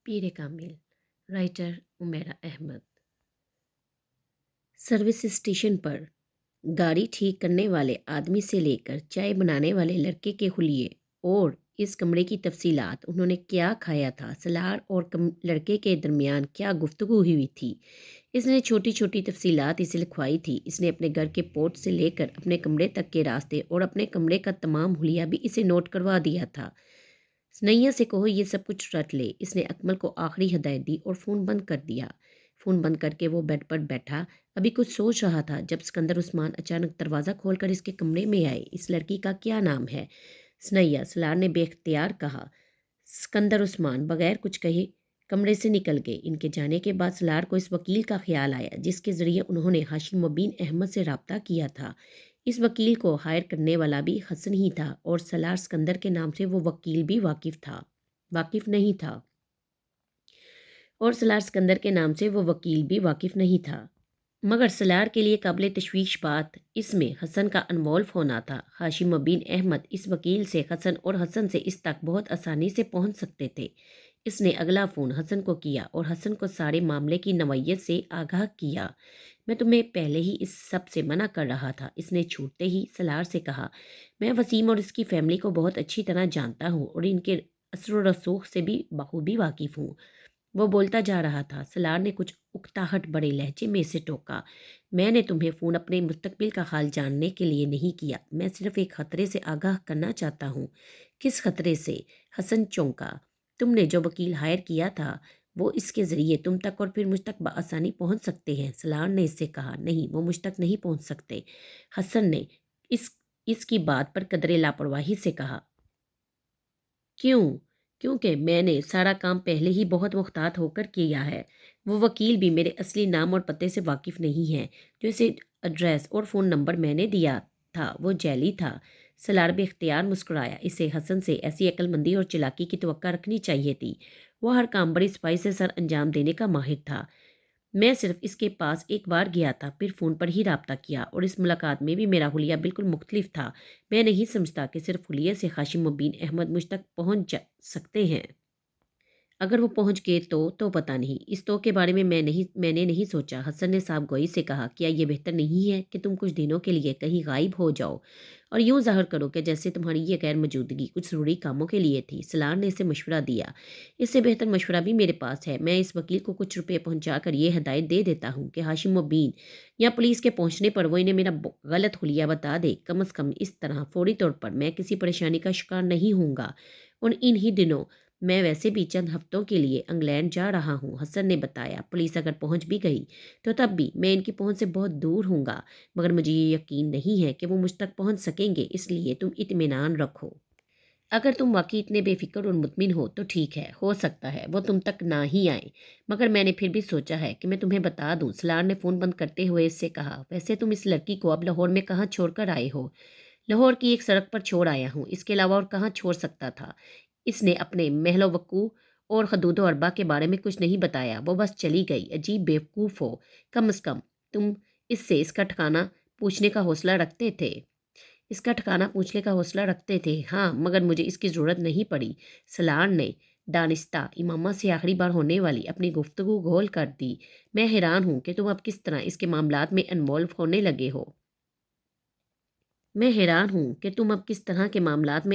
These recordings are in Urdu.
پیر Kamil, writer Umera Ahmed. Service station پر گاڑی ٹھیک کرنے والے آدمی سے لے کر چائے بنانے والے لڑکے کے حلیے اور اس کمرے کی تفصیلات، انہوں نے کیا کھایا تھا، سلار اور لڑکے کے درمیان کیا گفتگو ہوئی تھی، اس نے چھوٹی چھوٹی تفصیلات اسے لکھوائی تھی۔ اس نے اپنے گھر کے پورٹ سے لے کر اپنے کمرے تک کے راستے اور اپنے کمرے کا تمام حلیہ بھی اسے نوٹ کروا دیا تھا۔ سنیا سے کہو یہ سب کچھ رٹ لے، اس نے اکمل کو آخری ہدایت دی اور فون بند کر دیا۔ فون بند کر کے وہ بیڈ پر بیٹھا، ابھی کچھ سوچ رہا تھا جب سکندر عثمان اچانک دروازہ کھول کر اس کے کمرے میں آئے۔ اس لڑکی کا کیا نام ہے؟ سنیا، سلار نے بے اختیار کہا۔ سکندر عثمان بغیر کچھ کہے کمرے سے نکل گئے۔ ان کے جانے کے بعد سلار کو اس وکیل کا خیال آیا جس کے ذریعے انہوں نے ہاشم مبین احمد سے رابطہ کیا تھا۔ اس وکیل کو ہائر کرنے والا بھی حسن ہی تھا اور سلار سکندر کے نام سے وہ وکیل بھی واقف نہیں تھا اور سلار سکندر کے نام سے وہ وکیل بھی واقف نہیں تھا۔ مگر سلار کے لیے قابل تشویش بات اس میں حسن کا انوالو ہونا تھا۔ ہاشم مبین احمد اس وکیل سے حسن اور حسن سے اس تک بہت آسانی سے پہنچ سکتے تھے۔ اس نے اگلا فون حسن کو کیا اور حسن کو سارے معاملے کی نوعیت سے آگاہ کیا۔ میں تمہیں پہلے ہی اس سب سے منع کر رہا تھا، اس نے چھوٹتے ہی سلار سے کہا۔ میں وسیم اور اس کی فیملی کو بہت اچھی طرح جانتا ہوں اور ان کے اثر و رسوخ سے بھی بخوبی واقف ہوں۔ وہ بولتا جا رہا تھا۔ سلار نے کچھ اکتاہٹ بڑے لہجے میں اسے ٹوکا۔ میں نے تمہیں فون اپنے مستقبل کا حال جاننے کے لیے نہیں کیا، میں صرف ایک خطرے سے آگاہ کرنا چاہتا ہوں۔ کس خطرے سے؟ حسن چونکا۔ تم نے جو وکیل ہائر کیا تھا وہ اس کے ذریعے تم تک اور پھر مجھ تک بآسانی پہنچ سکتے ہیں۔ سلار نے اس سے کہا۔ نہیں، وہ مجھ تک نہیں پہنچ سکتے۔ حسن نے اس کی بات پر قدرے لاپرواہی سے کہا۔ کیوں؟ کیونکہ میں نے سارا کام پہلے ہی بہت محتاط ہو کر کیا ہے۔ وہ وکیل بھی میرے اصلی نام اور پتے سے واقف نہیں ہے۔ جو اسے ایڈریس اور فون نمبر میں نے دیا تھا وہ جعلی تھا۔ سلار بے اختیار مسکرایا۔ اسے حسن سے ایسی عقل مندی اور چالاکی کی توقع رکھنی چاہیے تھی۔ وہ ہر کام بڑی صفائی سے سر انجام دینے کا ماہر تھا۔ میں صرف اس کے پاس ایک بار گیا تھا، پھر فون پر ہی رابطہ کیا اور اس ملاقات میں بھی میرا حلیہ بالکل مختلف تھا۔ میں نہیں سمجھتا کہ صرف حلیے سے ہاشم مبین احمد مجھ تک پہنچ سکتے ہیں۔ اگر وہ پہنچ گئے تو پتہ نہیں۔ اس تو کے بارے میں میں نے نہیں سوچا۔ حسن نے صاحب گوئی سے کہا۔ کیا یہ بہتر نہیں ہے کہ تم کچھ دنوں کے لیے کہیں غائب ہو جاؤ اور یوں ظاہر کرو کہ جیسے تمہاری یہ غیر موجودگی کچھ ضروری کاموں کے لیے تھی؟ سلار نے اسے مشورہ دیا۔ اس سے بہتر مشورہ بھی میرے پاس ہے۔ میں اس وکیل کو کچھ روپے پہنچا کر یہ ہدایت دے دیتا ہوں کہ ہاشم مبین یا پولیس کے پہنچنے پر وہ انہیں میرا غلط حلیہ بتا دے۔ کم از کم اس طرح فوری طور پر میں کسی پریشانی کا شکار نہیں ہوں گا۔ ان ہی دنوں میں ویسے بھی چند ہفتوں کے لیے انگلینڈ جا رہا ہوں، حسن نے بتایا۔ پولیس اگر پہنچ بھی گئی تو تب بھی میں ان کی پہنچ سے بہت دور ہوں گا، مگر مجھے یہ یقین نہیں ہے کہ وہ مجھ تک پہنچ سکیں گے، اس لیے تم اطمینان رکھو۔ اگر تم واقعی اتنے بے فکر اور مطمئن ہو تو ٹھیک ہے، ہو سکتا ہے وہ تم تک نہ ہی آئیں، مگر میں نے پھر بھی سوچا ہے کہ میں تمہیں بتا دوں۔ سلار نے فون بند کرتے ہوئے اس سے کہا۔ ویسے تم اس لڑکی کو اب لاہور میں کہاں چھوڑ کر آئے ہو؟ لاہور کی ایک سڑک پر چھوڑ آیا ہوں، اس کے علاوہ اور کہاں چھوڑ سکتا تھا؟ اس نے اپنے محل و وقوع اور حدود و اربا کے بارے میں کچھ نہیں بتایا، وہ بس چلی گئی۔ عجیب بیوقوف ہو، کم از کم تم اس سے اس کا ٹھکانہ پوچھنے کا حوصلہ رکھتے تھے۔ ہاں، مگر مجھے اس کی ضرورت نہیں پڑی۔ سلار نے دانستہ امامہ سے آخری بار ہونے والی اپنی گفتگو گول کر دی۔ میں حیران ہوں کہ تم اب کس طرح اس کے معاملات میں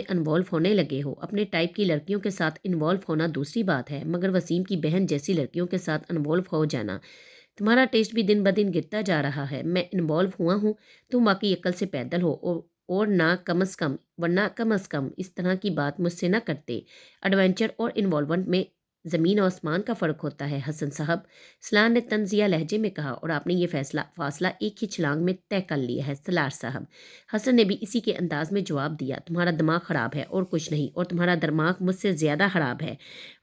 انوالو ہونے لگے ہو۔ اپنے ٹائپ کی لڑکیوں کے ساتھ انوالو ہونا دوسری بات ہے، مگر وسیم کی بہن جیسی لڑکیوں کے ساتھ انوالو ہو جانا، تمہارا ٹیسٹ بھی دن بدن گرتا جا رہا ہے۔ میں انوالو ہوا ہوں، تم واقعی عقل سے پیدل ہو اور ورنہ کم از کم اس طرح کی بات مجھ سے نہ کرتے۔ ایڈونچر اور انوالومنٹ میں زمین و آسمان کا فرق ہوتا ہے حسن صاحب، سلار نے طنزیہ لہجے میں کہا، اور آپ نے یہ فاصلہ ایک ہی چھلانگ میں طے کر لیا ہے سلار صاحب۔ حسن نے بھی اسی کے انداز میں جواب دیا۔ تمہارا دماغ خراب ہے اور کچھ نہیں، اور تمہارا دماغ مجھ سے زیادہ خراب ہے،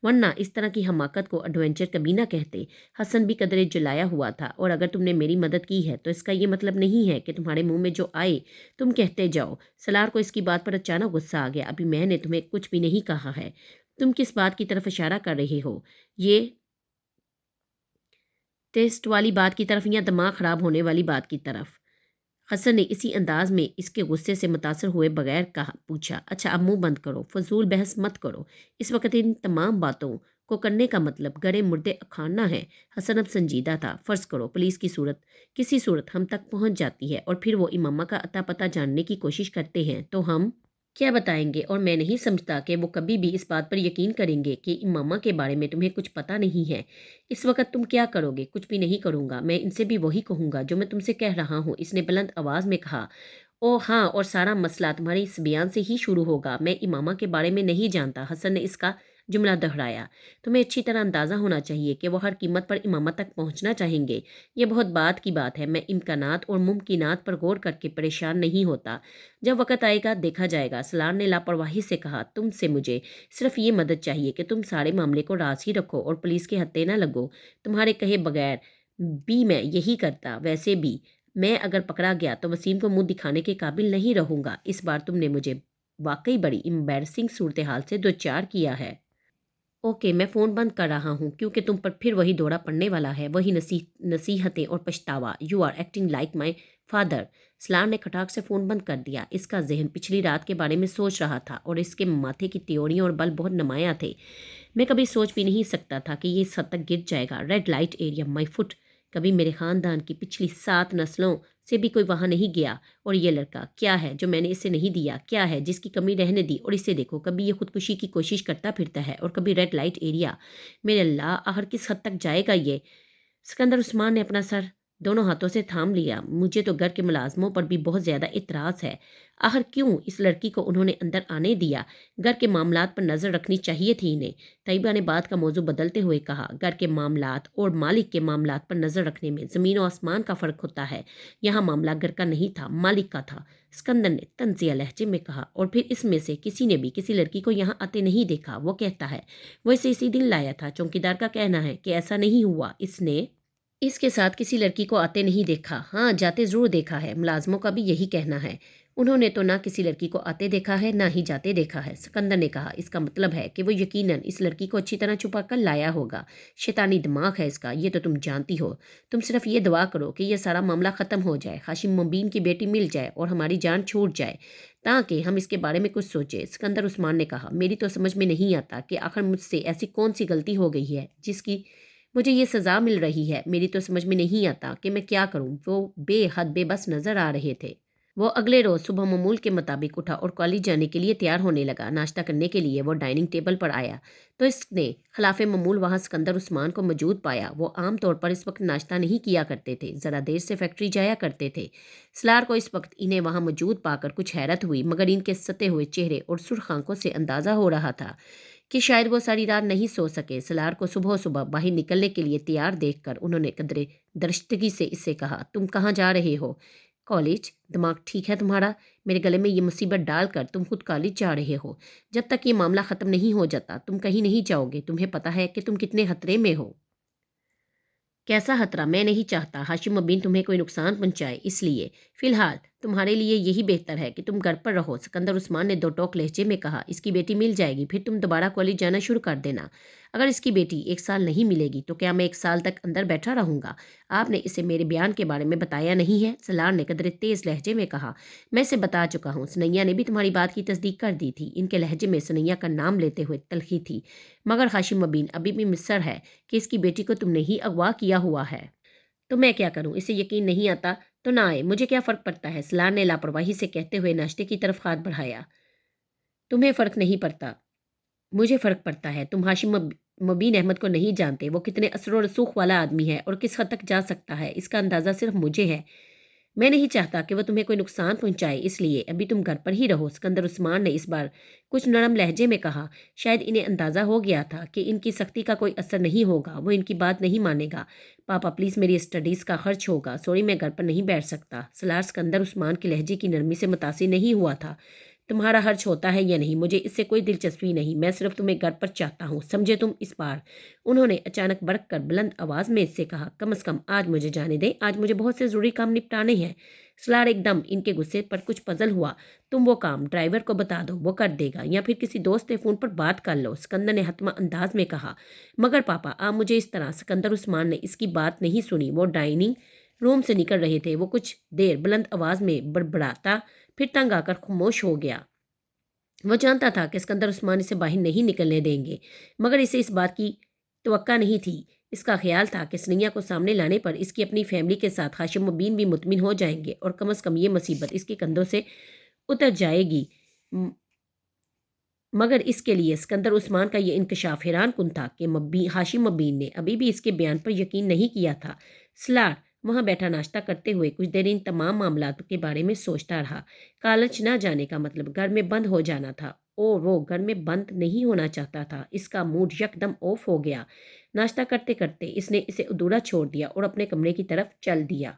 ورنہ اس طرح کی حماقت کو ایڈونچر کبھی نہ کہتے۔ حسن بھی قدرے جلایا ہوا تھا۔ اور اگر تم نے میری مدد کی ہے تو اس کا یہ مطلب نہیں ہے کہ تمہارے منہ میں جو آئے تم کہتے جاؤ۔ سلار کو اس کی بات پر اچانک غصہ آ گیا۔ ابھی میں نے تمہیں کچھ بھی نہیں کہا ہے، تم کس بات کی طرف اشارہ کر رہے ہو؟ یہ ٹیسٹ والی بات کی طرف یا دماغ خراب ہونے والی بات کی طرف؟ حسن نے اسی انداز میں اس کے غصے سے متاثر ہوئے بغیر پوچھا۔ اچھا اب منہ بند کرو، فضول بحث مت کرو، اس وقت ان تمام باتوں کو کرنے کا مطلب گڑے مردے اکھاڑنا ہے۔ حسن اب سنجیدہ تھا۔ فرض کرو پولیس کی صورت کسی صورت ہم تک پہنچ جاتی ہے اور پھر وہ امامہ کا اتا پتہ جاننے کی کوشش کرتے ہیں تو ہم کیا بتائیں گے؟ اور میں نہیں سمجھتا کہ وہ کبھی بھی اس بات پر یقین کریں گے کہ امامہ کے بارے میں تمہیں کچھ پتہ نہیں ہے۔ اس وقت تم کیا کرو گے؟ کچھ بھی نہیں کروں گا، میں ان سے بھی وہی کہوں گا جو میں تم سے کہہ رہا ہوں، اس نے بلند آواز میں کہا۔ او ہاں، اور سارا مسئلہ تمہارے اس بیان سے ہی شروع ہوگا۔ میں امامہ کے بارے میں نہیں جانتا، حسن نے اس کا جملہ دہرایا۔ تمہیں اچھی طرح اندازہ ہونا چاہیے کہ وہ ہر قیمت پر امامہ تک پہنچنا چاہیں گے۔ یہ بہت بات کی بات ہے، میں امکانات اور ممکنات پر غور کر کے پریشان نہیں ہوتا۔ جب وقت آئے گا دیکھا جائے گا، سلار نے لاپرواہی سے کہا۔ تم سے مجھے صرف یہ مدد چاہیے کہ تم سارے معاملے کو راز ہی رکھو اور پولیس کے ہتھے نہ لگو۔ تمہارے کہے بغیر بھی میں یہی کرتا۔ ویسے بھی میں اگر پکڑا گیا تو وسیم کو منہ دکھانے کے قابل نہیں رہوں گا۔ اس بار تم نے مجھے واقعی بڑی امبیرسنگ صورتحال سے دوچار کیا ہے۔ اوکے، میں فون بند کر رہا ہوں کیونکہ تم پر پھر وہی دورہ پڑنے والا ہے، وہی نصیحتیں اور پچھتاوا۔ You are acting like my father. Salar نے کھٹاک سے فون بند کر دیا۔ اس کا ذہن پچھلی رات کے بارے میں سوچ رہا تھا اور اس کے ماتھے کی تیوریاں اور بل بہت نمایاں تھے۔ میں کبھی سوچ بھی نہیں سکتا تھا کہ یہ اس حد تک گر جائے گا۔ ریڈ لائٹ ایریا مائی فٹ۔ کبھی میرے خاندان کی پچھلی 7 نسلوں سے بھی کوئی وہاں نہیں گیا، اور یہ لڑکا کیا ہے جو میں نے اسے نہیں دیا؟ کیا ہے جس کی کمی رہنے دی؟ اور اسے دیکھو، کبھی یہ خودکشی کی کوشش کرتا پھرتا ہے اور کبھی ریڈ لائٹ ایریا۔ میرے اللہ، آخر کس حد تک جائے گا یہ؟ سکندر عثمان نے اپنا سر دونوں ہاتھوں سے تھام لیا۔ مجھے تو گھر کے ملازموں پر بھی بہت زیادہ اعتراض ہے۔ آخر کیوں اس لڑکی کو انہوں نے اندر آنے دیا؟ گھر کے معاملات پر نظر رکھنی چاہیے تھی انہیں۔ طیبہ نے بات کا موضوع بدلتے ہوئے کہا، گھر کے معاملات اور مالک کے معاملات پر نظر رکھنے میں زمین و آسمان کا فرق ہوتا ہے۔ یہاں معاملہ گھر کا نہیں تھا، مالک کا تھا، سکندر نے طنزیہ لہجے میں کہا۔ اور پھر اس میں سے کسی نے بھی کسی لڑکی کو یہاں آتے نہیں دیکھا، وہ کہتا ہے وہ اسے اسی دن لایا تھا۔ چوکیدار کا کہنا ہے کہ ایسا نہیں ہوا، اس نے اس کے ساتھ کسی لڑکی کو آتے نہیں دیکھا۔ ہاں، جاتے ضرور دیکھا ہے، ملازموں کا بھی یہی کہنا ہے۔ انہوں نے تو نہ کسی لڑکی کو آتے دیکھا ہے نہ ہی جاتے دیکھا ہے، سکندر نے کہا۔ اس کا مطلب ہے کہ وہ یقیناً اس لڑکی کو اچھی طرح چھپا کر لایا ہوگا۔ شیطانی دماغ ہے اس کا، یہ تو تم جانتی ہو۔ تم صرف یہ دعا کرو کہ یہ سارا معاملہ ختم ہو جائے، ہاشم مبین کی بیٹی مل جائے اور ہماری جان چھوٹ جائے تاکہ ہم اس کے بارے میں کچھ سوچیں۔ سکندر عثمان نے کہا، میری تو سمجھ میں نہیں آتا کہ آخر مجھ سے ایسی کون سی غلطی ہو گئی ہے جس کی مجھے یہ سزا مل رہی ہے۔ میری تو سمجھ میں نہیں آتا کہ میں کیا کروں۔ وہ بے حد بے بس نظر آ رہے تھے۔ وہ اگلے روز صبح معمول کے مطابق اٹھا اور کالج جانے کے لیے تیار ہونے لگا۔ ناشتہ کرنے کے لیے وہ ڈائننگ ٹیبل پر آیا تو اس نے خلاف معمول وہاں سکندر عثمان کو موجود پایا۔ وہ عام طور پر اس وقت ناشتہ نہیں کیا کرتے تھے، ذرا دیر سے فیکٹری جایا کرتے تھے۔ سلار کو اس وقت انہیں وہاں موجود پا کر کچھ حیرت ہوئی، مگر ان کے ستے ہوئے چہرے اور سرخ آنکھوں سے اندازہ ہو رہا تھا کہ شاید وہ ساری رات نہیں سو سکے۔ سلار کو صبح صبح باہر نکلنے کے لیے تیار دیکھ کر انہوں نے قدرے درشتگی سے اس سے کہا، تم کہاں جا رہے ہو؟ کالج۔ دماغ ٹھیک ہے تمہارا؟ میرے گلے میں یہ مصیبت ڈال کر تم خود کالج جا رہے ہو؟ جب تک یہ معاملہ ختم نہیں ہو جاتا تم کہیں نہیں جاؤ گے۔ تمہیں پتہ ہے کہ تم کتنے خطرے میں ہو؟ کیسا خطرہ؟ میں نہیں چاہتا ہاشم مبین تمہیں کوئی نقصان پہنچائے، اس لیے فی الحال تمہارے لیے یہی بہتر ہے کہ تم گھر پر رہو۔ سکندر عثمان نے دو ٹوک لہجے میں کہا، اس کی بیٹی مل جائے گی پھر تم دوبارہ کالج جانا شروع کر دینا۔ اگر اس کی بیٹی 1 سال نہیں ملے گی تو کیا میں 1 سال تک اندر بیٹھا رہوں گا؟ آپ نے اسے میرے بیان کے بارے میں بتایا نہیں ہے؟ سلار نے قدرے تیز لہجے میں کہا، میں اسے بتا چکا ہوں۔ سنیا نے بھی تمہاری بات کی تصدیق کر دی تھی۔ ان کے لہجے میں سنیا کا نام لیتے ہوئے تلخی تھی۔ مگر ہاشم مبین ابھی بھی مصر ہے کہ اس کی بیٹی کو تم نے ہی اغوا کیا ہوا ہے۔ تو میں کیا کروں؟ اسے یقین نہیں آتا تو نہ آئے، مجھے کیا فرق پڑتا ہے؟ سلار نے لاپرواہی سے کہتے ہوئے ناشتے کی طرف ہاتھ بڑھایا۔ تمہیں فرق نہیں پڑتا، مجھے فرق پڑتا ہے۔ تم ہاشم مبین احمد کو نہیں جانتے، وہ کتنے اثر و رسوخ والا آدمی ہے اور کس حد تک جا سکتا ہے، اس کا اندازہ صرف مجھے ہے۔ میں نہیں چاہتا کہ وہ تمہیں کوئی نقصان پہنچائے، اس لیے ابھی تم گھر پر ہی رہو۔ سکندر عثمان نے اس بار کچھ نرم لہجے میں کہا۔ شاید انہیں اندازہ ہو گیا تھا کہ ان کی سختی کا کوئی اثر نہیں ہوگا، وہ ان کی بات نہیں مانے گا۔ پاپا پلیز، میری اسٹڈیز کا خرچ ہوگا، سوری میں گھر پر نہیں بیٹھ سکتا۔ سلار سکندر عثمان کے لہجے کی نرمی سے متاثر نہیں ہوا تھا۔ تمہارا خرچ ہوتا ہے یا نہیں مجھے اس سے کوئی دلچسپی نہیں، میں صرف تمہیں گھر پر چاہتا ہوں، سمجھے تم؟ اس بار انہوں نے اچانک بڑک کر بلند آواز میں اس سے کہا، کم از کم آج مجھے جانے دیں، آج مجھے بہت سے ضروری کام نپٹانے ہیں۔ سلار ایک دم ان کے غصے پر کچھ پزل ہوا۔ تم وہ کام ڈرائیور کو بتا دو، وہ کر دے گا، یا پھر کسی دوست سے فون پر بات کر لو، سکندر نے حتمی انداز میں کہا۔ مگر پاپا آپ مجھے اس طرح۔ سکندر عثمان نے اس کی بات نہیں سنی۔ وہ ڈائننگ روم سے نکل رہے تھے۔ وہ کچھ دیر بلند آواز میں بڑبڑاتا پھر تنگ آ کر خاموش ہو گیا۔ وہ جانتا تھا کہ اسکندر عثمان اسے باہر نہیں نکلنے دیں گے، مگر اسے اس بات کی توقع نہیں تھی۔ اس کا خیال تھا کہ سنیا کو سامنے لانے پر اس کی اپنی فیملی کے ساتھ ہاشم مبین بھی مطمئن ہو جائیں گے اور کم از کم یہ مصیبت اس کے کندھوں سے اتر جائے گی۔ مگر اس کے لیے اسکندر عثمان کا یہ انکشاف حیران کن تھا کہ ہاشم مبین نے ابھی بھی اس کے بیان پر یقین نہیں کیا تھا۔ سلار وہاں بیٹھا ناشتہ کرتے ہوئے کچھ دیر ان تمام معاملات کے بارے میں سوچتا رہا۔ کالج نہ جانے کا مطلب گھر میں بند ہو جانا تھا اور وہ گھر میں بند نہیں ہونا چاہتا تھا۔ اس کا موڈ یکدم آف ہو گیا۔ ناشتہ کرتے کرتے اس نے اسے ادھورا چھوڑ دیا اور اپنے کمرے کی طرف چل دیا۔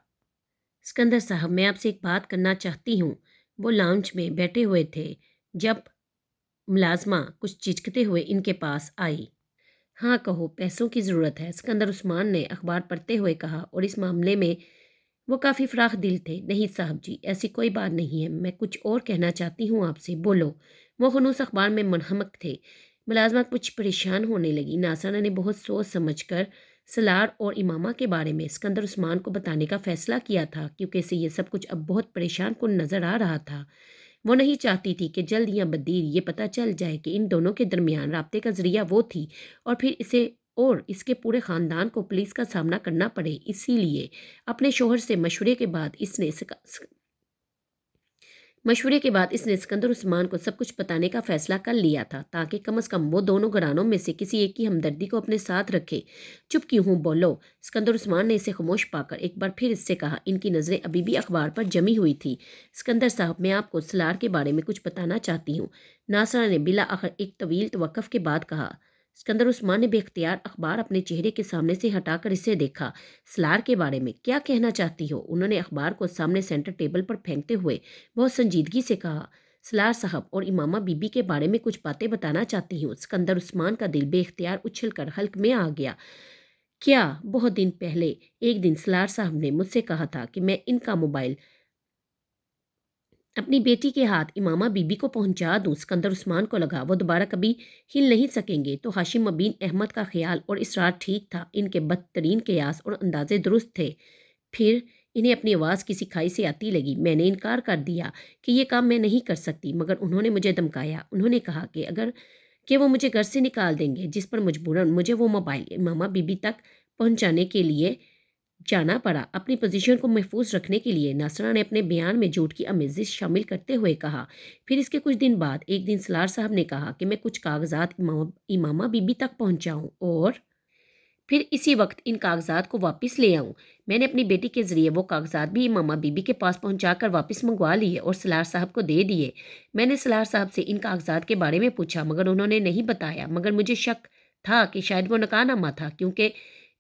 اسکندر صاحب، میں آپ سے ایک بات کرنا چاہتی ہوں۔ وہ لاؤنج میں بیٹھے ہوئے تھے جب ملازمہ کچھ چچکتے ہوئے ان کے پاس آئی۔ ہاں کہو، پیسوں کی ضرورت ہے، اسکندر عثمان نے اخبار پڑھتے ہوئے کہا، اور اس معاملے میں وہ کافی فراخ دل تھے۔ نہیں صاحب جی، ایسی کوئی بات نہیں ہے، میں کچھ اور کہنا چاہتی ہوں آپ سے، بولو۔ وہ خنوس اخبار میں منہمک تھے۔ ملازمہ کچھ پریشان ہونے لگی۔ ناصرہ نے بہت سوچ سمجھ کر سلار اور امامہ کے بارے میں اسکندر عثمان کو بتانے کا فیصلہ کیا تھا، کیونکہ اسے یہ سب کچھ اب بہت پریشان کن نظر آ رہا تھا۔ وہ نہیں چاہتی تھی کہ جلد یا بدیر یہ پتہ چل جائے کہ ان دونوں کے درمیان رابطے کا ذریعہ وہ تھی، اور پھر اسے اور اس کے پورے خاندان کو پولیس کا سامنا کرنا پڑے۔ اسی لیے اپنے شوہر سے مشورے کے بعد اس نے اسکندر عثمان کو سب کچھ بتانے کا فیصلہ کر لیا تھا، تاکہ کم از کم وہ دونوں گھرانوں میں سے کسی ایک کی ہمدردی کو اپنے ساتھ رکھے۔ چپ کیوں ہوں، بولو۔ اسکندر عثمان نے اسے خاموش پا کر ایک بار پھر اس سے کہا۔ ان کی نظریں ابھی بھی اخبار پر جمی ہوئی تھی۔ اسکندر صاحب، میں آپ کو سلار کے بارے میں کچھ بتانا چاہتی ہوں، ناصرہ نے بالآخر ایک طویل توقف کے بعد کہا۔ اسکندر عثمان نے بے اختیار اخبار اپنے چہرے کے سامنے سے ہٹا کر اسے دیکھا۔ سلار کے بارے میں کیا کہنا چاہتی ہو؟ انہوں نے اخبار کو سامنے سینٹر ٹیبل پر پھینکتے ہوئے بہت سنجیدگی سے کہا۔ سلار صاحب اور امامہ بی بی کے بارے میں کچھ باتیں بتانا چاہتی ہوں۔ اسکندر عثمان کا دل بے اختیار اچھل کر حلق میں آ گیا۔ کیا؟ بہت دن پہلے ایک دن سلار صاحب نے مجھ سے کہا تھا کہ میں ان کا موبائل اپنی بیٹی کے ہاتھ امامہ بی بی کو پہنچا دوں۔ اسکندر عثمان کو لگا وہ دوبارہ کبھی ہل نہیں سکیں گے، تو ہاشم مبین احمد کا خیال اور اصرار ٹھیک تھا۔ ان کے بدترین قیاس اور اندازے درست تھے۔ پھر انہیں اپنی آواز کسی کھائی سے آتی لگی۔ میں نے انکار کر دیا کہ یہ کام میں نہیں کر سکتی، مگر انہوں نے مجھے دھمکایا۔ انہوں نے کہا کہ وہ مجھے گھر سے نکال دیں گے، جس پر مجبوراً مجھے وہ موبائل امامہ بی بی تک پہنچانے کے لیے جانا پڑا۔ اپنی پوزیشن کو محفوظ رکھنے کے لیے ناصرہ نے اپنے بیان میں جھوٹ کی آمیزش شامل کرتے ہوئے کہا۔ پھر اس کے کچھ دن بعد ایک دن سلار صاحب نے کہا کہ میں کچھ کاغذات امامہ بی بی تک پہنچاؤں اور پھر اسی وقت ان کاغذات کو واپس لے آؤں۔ میں نے اپنی بیٹی کے ذریعے وہ کاغذات بھی امامہ بی بی کے پاس پہنچا کر واپس منگوا لیے اور سلار صاحب کو دے دیے۔ میں نے سلار صاحب سے ان کاغذات کے بارے میں پوچھا، مگر انہوں نے نہیں بتایا، مگر مجھے شک تھا کہ شاید وہ نکاح نامہ تھا، کیونکہ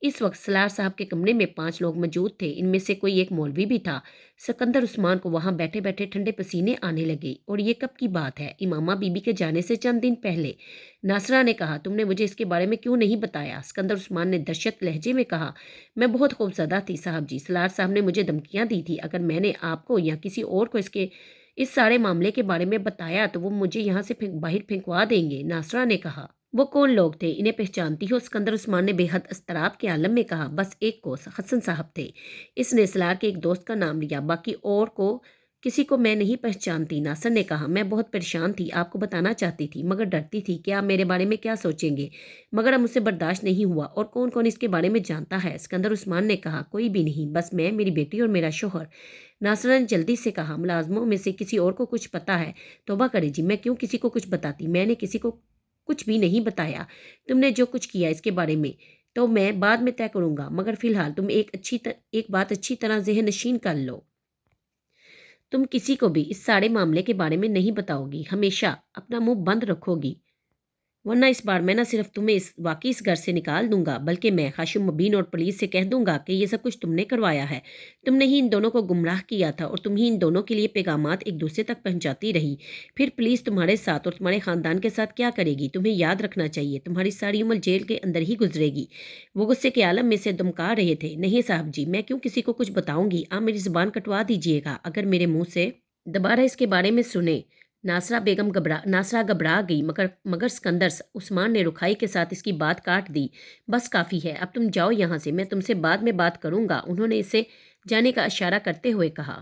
اس وقت سلار صاحب کے کمرے میں 5 لوگ موجود تھے، ان میں سے کوئی ایک مولوی بھی تھا۔ سکندر عثمان کو وہاں بیٹھے بیٹھے ٹھنڈے پسینے آنے لگے۔ اور یہ کب کی بات ہے؟ امامہ بی بی کے جانے سے چند دن پہلے۔ ناصرہ نے کہا۔ تم نے مجھے اس کے بارے میں کیوں نہیں بتایا؟ سکندر عثمان نے دہشت لہجے میں کہا۔ میں بہت خوفزدہ تھی صاحب جی، سلار صاحب نے مجھے دھمکیاں دی تھی، اگر میں نے آپ کو یا کسی اور کو اس سارے معاملے کے بارے میں بتایا تو وہ مجھے یہاں سے باہر پھینکوا دیں گے، ناصرہ نے کہا۔ وہ کون لوگ تھے؟ انہیں پہچانتی ہو؟ سکندر عثمان نے بے حد اضطراب کے عالم میں کہا۔ بس ایک کو، حسن صاحب تھے۔ اس نے سلار کے ایک دوست کا نام لیا، باقی اور کو کسی کو میں نہیں پہچانتی، ناصر نے کہا۔ میں بہت پریشان تھی، آپ کو بتانا چاہتی تھی، مگر ڈرتی تھی کہ آپ میرے بارے میں کیا سوچیں گے، مگر اب مجھ سے برداشت نہیں ہوا۔ اور کون کون اس کے بارے میں جانتا ہے؟ سکندر عثمان نے کہا۔ کوئی بھی نہیں، بس میں، میری بیٹی اور میرا شوہر، ناصرہ نے جلدی سے کہا۔ ملازموں میں سے کسی اور کو کچھ پتا ہے؟ توبہ کرے جی، میں کیوں کسی کو کچھ بتاتی، میں نے کسی کو کچھ بھی نہیں بتایا۔ تم نے جو کچھ کیا اس کے بارے میں تو میں بعد میں طے کروں گا، مگر فی الحال تم ایک بات اچھی طرح ذہن نشین کر لو۔ تم کسی کو بھی اس سارے معاملے کے بارے میں نہیں بتاؤ گی، ہمیشہ اپنا منہ بند رکھو گی، ورنہ اس بار میں نہ صرف تمہیں واقعی اس گھر سے نکال دوں گا، بلکہ میں ہاشم مبین اور پولیس سے کہہ دوں گا کہ یہ سب کچھ تم نے کروایا ہے۔ تم نے ہی ان دونوں کو گمراہ کیا تھا اور تم ہی ان دونوں کے لیے پیغامات ایک دوسرے تک پہنچاتی رہی۔ پھر پولیس تمہارے ساتھ اور تمہارے خاندان کے ساتھ کیا کرے گی؟ تمہیں یاد رکھنا چاہیے، تمہاری ساری عمر جیل کے اندر ہی گزرے گی۔ وہ غصے کے عالم میں سے دمکا رہے تھے۔ نہیں صاحب جی، میں کیوں کسی کو کچھ بتاؤں گی؟ آپ میری زبان کٹوا دیجیے گا اگر میرے منہ سے دوبارہ اس کے بارے میں سنیں۔ ناصرہ گھبرا گئی، مگر سکندر عثمان نے رکھائی کے ساتھ اس کی بات کاٹ دی۔ بس کافی ہے، اب تم جاؤ یہاں سے، میں تم سے بعد میں بات کروں گا، انہوں نے اسے جانے کا اشارہ کرتے ہوئے کہا۔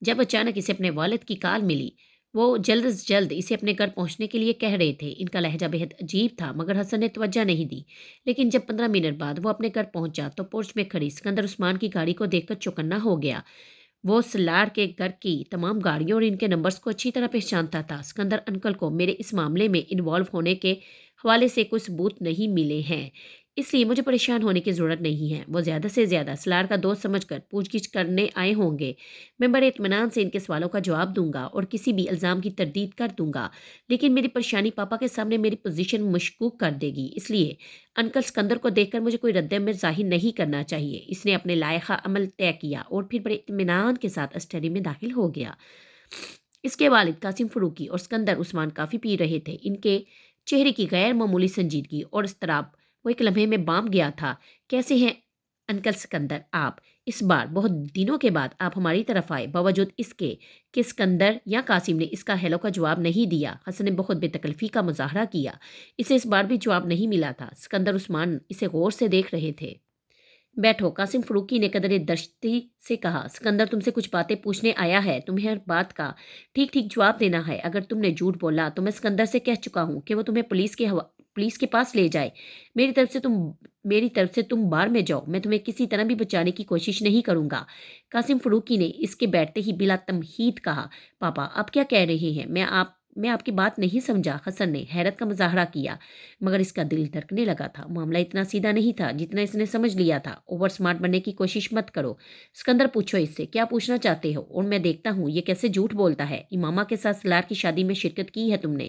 جب اچانک اسے اپنے والد کی کال ملی، وہ جلد از جلد اسے اپنے گھر پہنچنے کے لیے کہہ رہے تھے۔ ان کا لہجہ بےحد عجیب تھا مگر حسن نے توجہ نہیں دی۔ لیکن جب 15 منٹ بعد وہ اپنے گھر پہنچا تو پورچ میں کھڑی سکندر عثمان کی گاڑی کو دیکھ کر چوکنا ہو گیا۔ وہ سلاڑ کے گھر کی تمام گاڑیوں اور ان کے نمبرز کو اچھی طرح پہچانتا تھا۔ سکندر انکل کو میرے اس معاملے میں انوالو ہونے کے حوالے سے کوئی ثبوت نہیں ملے ہیں، اس لیے مجھے پریشان ہونے کی ضرورت نہیں ہے۔ وہ زیادہ سے زیادہ سلاڑ کا دوست سمجھ کر پوچھ گچھ کرنے آئے ہوں گے۔ میں بڑے اطمینان سے ان کے سوالوں کا جواب دوں گا اور کسی بھی الزام کی تردید کر دوں گا، لیکن میری پریشانی پاپا کے سامنے میری پوزیشن مشکوک کر دے گی، اس لیے انکل سکندر کو دیکھ کر مجھے کوئی رد عمل ظاہر نہیں کرنا چاہیے۔ اس نے اپنے لائحہ عمل طے کیا اور پھر بڑے اطمینان کے ساتھ اسٹڈی میں داخل ہو گیا۔ اس کے والد قاسم فروکی اور سکندر عثمان کافی پی رہے تھے۔ ان کے چہرے کی غیر معمولی سنجیدگی اور اضطراب وہ ایک لمحے میں بانپ گیا تھا۔ کیسے ہیں انکل سکندر آپ؟ اس بار بہت دنوں کے بعد آپ ہماری طرف آئے، باوجود اس کے کہ سکندر یا قاسم نے اس کا ہیلو کا جواب نہیں دیا۔ حسن نے بہت بے تکلفی کا مظاہرہ کیا۔ اسے اس بار بھی جواب نہیں ملا تھا۔ سکندر عثمان اسے غور سے دیکھ رہے تھے۔ بیٹھو، قاسم فروکی نے قدرے دشتی سے کہا۔ سکندر تم سے کچھ باتیں پوچھنے آیا ہے، تمہیں ہر بات کا ٹھیک ٹھیک جواب دینا ہے۔ اگر تم نے جھوٹ بولا تو میں سکندر سے کہہ چکا ہوں کہ وہ تمہیں پولیس کے پاس لے جائے۔ میری طرف سے تم بار میں جاؤ، میں تمہیں کسی طرح بھی بچانے کی کوشش نہیں کروں گا۔ قاسم فروکی نے اس کے بیٹھتے ہی بلا تمہید کہا۔ پاپا آپ کیا کہہ رہے ہیں؟ میں آپ کی بات نہیں سمجھا۔ حسن نے حیرت کا مظاہرہ کیا مگر اس کا دل دھڑکنے لگا تھا۔ معاملہ اتنا سیدھا نہیں تھا جتنا اس نے سمجھ لیا تھا۔ اوور سمارٹ بننے کی کوشش مت کرو سکندر، پوچھو اس سے کیا پوچھنا چاہتے ہو اور میں دیکھتا ہوں یہ کیسے جھوٹ بولتا ہے۔ امامہ کے ساتھ سلار کی شادی میں شرکت کی ہے تم نے؟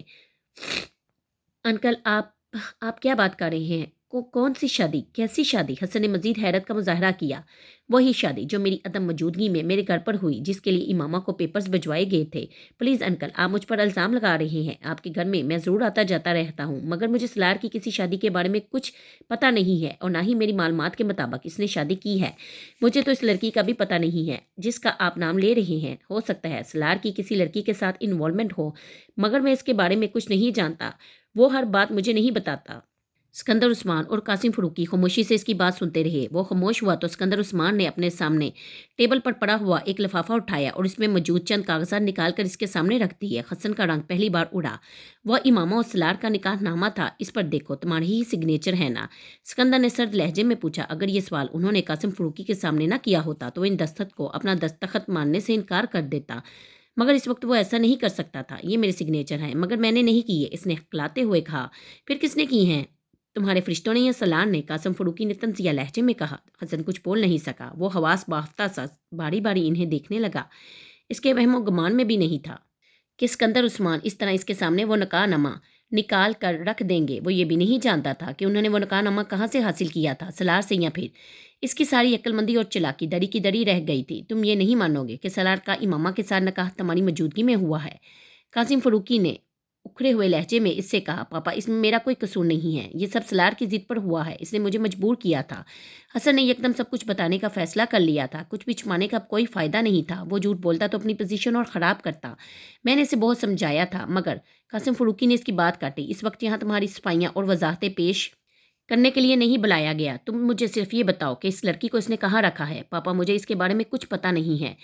انکل آپ کیا بات کر رہے ہیں؟ کون سی شادی؟ کیسی شادی؟ حسن نے مزید حیرت کا مظاہرہ کیا۔ وہی شادی جو میری عدم موجودگی میں میرے گھر پر ہوئی، جس کے لیے امامہ کو پیپرز بھجوائے گئے تھے۔ پلیز انکل آپ مجھ پر الزام لگا رہے ہیں۔ آپ کے گھر میں ضرور آتا جاتا رہتا ہوں مگر مجھے سلار کی کسی شادی کے بارے میں کچھ پتہ نہیں ہے اور نہ ہی میری معلومات کے مطابق اس نے شادی کی ہے۔ مجھے تو اس لڑکی کا بھی پتہ نہیں ہے جس کا آپ نام لے رہے ہیں۔ ہو سکتا ہے سلار کی کسی لڑکی کے ساتھ انوالومنٹ ہو مگر میں اس کے بارے میں کچھ نہیں جانتا۔ وہ ہر بات مجھے نہیں بتاتا۔ سکندر عثمان اور قاسم فروکی خاموشی سے اس کی بات سنتے رہے۔ وہ خاموش ہوا تو سکندر عثمان نے اپنے سامنے ٹیبل پر پڑا ہوا ایک لفافہ اٹھایا اور اس میں موجود چند کاغذات نکال کر اس کے سامنے رکھ دیے۔ حسن کا رنگ پہلی بار اڑا۔ وہ امامہ اور سلار کا نکاح نامہ تھا، اس پر دیکھو تمہاری ہی سگنیچر ہے نا؟ سکندر نے سرد لہجے میں پوچھا۔ اگر یہ سوال انہوں نے قاسم فروکی کے سامنے نہ کیا ہوتا تو ان دستخط کو اپنا دستخط ماننے سے انکار کر دیتا، مگر اس وقت وہ ایسا نہیں کر سکتا تھا۔ یہ میرے سگنیچر ہیں مگر میں نے نہیں کیے، اس نے ہکلاتے ہوئے کہا۔ پھر کس نے کی ہیں؟ تمہارے فرشتوں نے یا سلار نے؟ قاسم فروکی نے طنزیہ لہجے میں کہا۔ حسن کچھ بول نہیں سکا۔ وہ حواس باختہ سا باری باری انہیں دیکھنے لگا۔ اس کے وہم و گمان میں بھی نہیں تھا کہ سکندر عثمان اس طرح اس کے سامنے وہ نکاح نامہ نکال کر رکھ دیں گے۔ وہ یہ بھی نہیں جانتا تھا کہ انہوں نے وہ نکاح نامہ کہاں سے حاصل کیا تھا، سلار سے یا پھر اس کی ساری عقل مندی اور چلاکی دری کی دری رہ گئی تھی۔ تم یہ نہیں مانو گے کہ سلار کا امامہ کے ساتھ نکاح تمہاری موجودگی میں ہوا ہے؟ قاسم فروکی نے اکھڑے ہوئے لہجے میں اس سے کہا۔ پاپا اس میں میرا کوئی قصور نہیں ہے، یہ سب سلار کی ضد پر ہوا ہے، اس نے مجھے مجبور کیا تھا۔ حسن نے یکدم سب کچھ بتانے کا فیصلہ کر لیا تھا۔ کچھ بھی چھپانے کا کوئی فائدہ نہیں تھا۔ وہ جھوٹ بولتا تو اپنی پوزیشن اور خراب کرتا۔ میں نے اسے بہت سمجھایا تھا مگر قاسم فروکی نے اس کی بات کاٹی۔ اس وقت یہاں تمہاری صفائیاں اور وضاحتیں پیش کرنے کے لیے نہیں بلایا گیا۔ تم مجھے صرف یہ بتاؤ کہ اس لڑکی کو اس نے کہاں رکھا ہے۔ پاپا مجھے اس کے بارے میں کچھ پتہ نہیں ہے،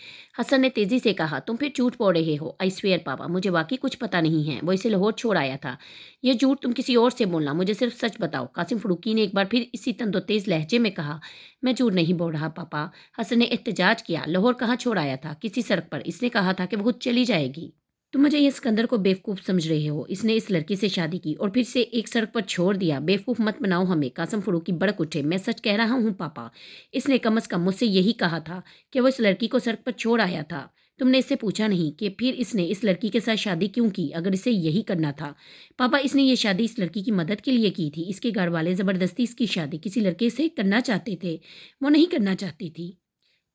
حسن نے تیزی سے کہا۔ تم پھر جھوٹ بول رہے ہو۔ آئی سویئر پاپا مجھے واقعی کچھ پتہ نہیں ہے، وہ اسے لاہور چھوڑ آیا تھا۔ یہ جھوٹ تم کسی اور سے بولنا، مجھے صرف سچ بتاؤ۔ قاسم فروکی نے ایک بار پھر اسی تند و تیز لہجے میں کہا۔ میں جھوٹ نہیں بول رہا پاپا، حسن نے احتجاج کیا۔ لاہور کہاں چھوڑ آیا تھا؟ کسی سڑک پر۔ اس نے کہا تھا کہ وہ خود چلی جائے گی۔ تم مجھے یہ سکندر کو بیوقوف سمجھ رہے ہو؟ اس نے اس لڑکی سے شادی کی اور پھر سے ایک سڑک پر چھوڑ دیا۔ بیوقوف مت بناؤ ہمیں۔ قاسم فروکی بڑک اٹھے۔ میں سچ کہہ رہا ہوں پاپا، اس نے کم از کم مجھ سے یہی کہا تھا کہ وہ اس لڑکی کو سڑک پر چھوڑ آیا تھا۔ تم نے اس سے پوچھا نہیں کہ پھر اس نے اس لڑکی کے ساتھ شادی کیوں کی اگر اسے یہی کرنا تھا؟ پاپا اس نے یہ شادی اس لڑکی کی مدد کے لیے کی تھی۔ اس کے گھر والے زبردستی اس کی شادی کسی لڑکے سے کرنا چاہتے تھے، وہ نہیں کرنا چاہتی تھی۔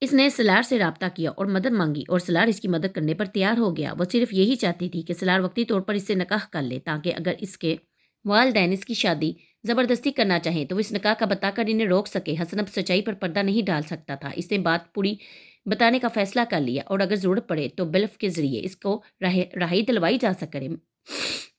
اس نے سلار سے رابطہ کیا اور مدد مانگی اور سلار اس کی مدد کرنے پر تیار ہو گیا۔ وہ صرف یہی چاہتی تھی کہ سلار وقتی طور پر اس سے نکاح کر لے تاکہ اگر اس کے والدین اس کی شادی زبردستی کرنا چاہیں تو وہ اس نکاح کا بتا کر انہیں روک سکے۔ حسن اب سچائی پر پردہ نہیں ڈال سکتا تھا۔ اس نے بات پوری بتانے کا فیصلہ کر لیا اور اگر ضرورت پڑے تو بلف کے ذریعے اس کو رہائی دلوائی جا سکے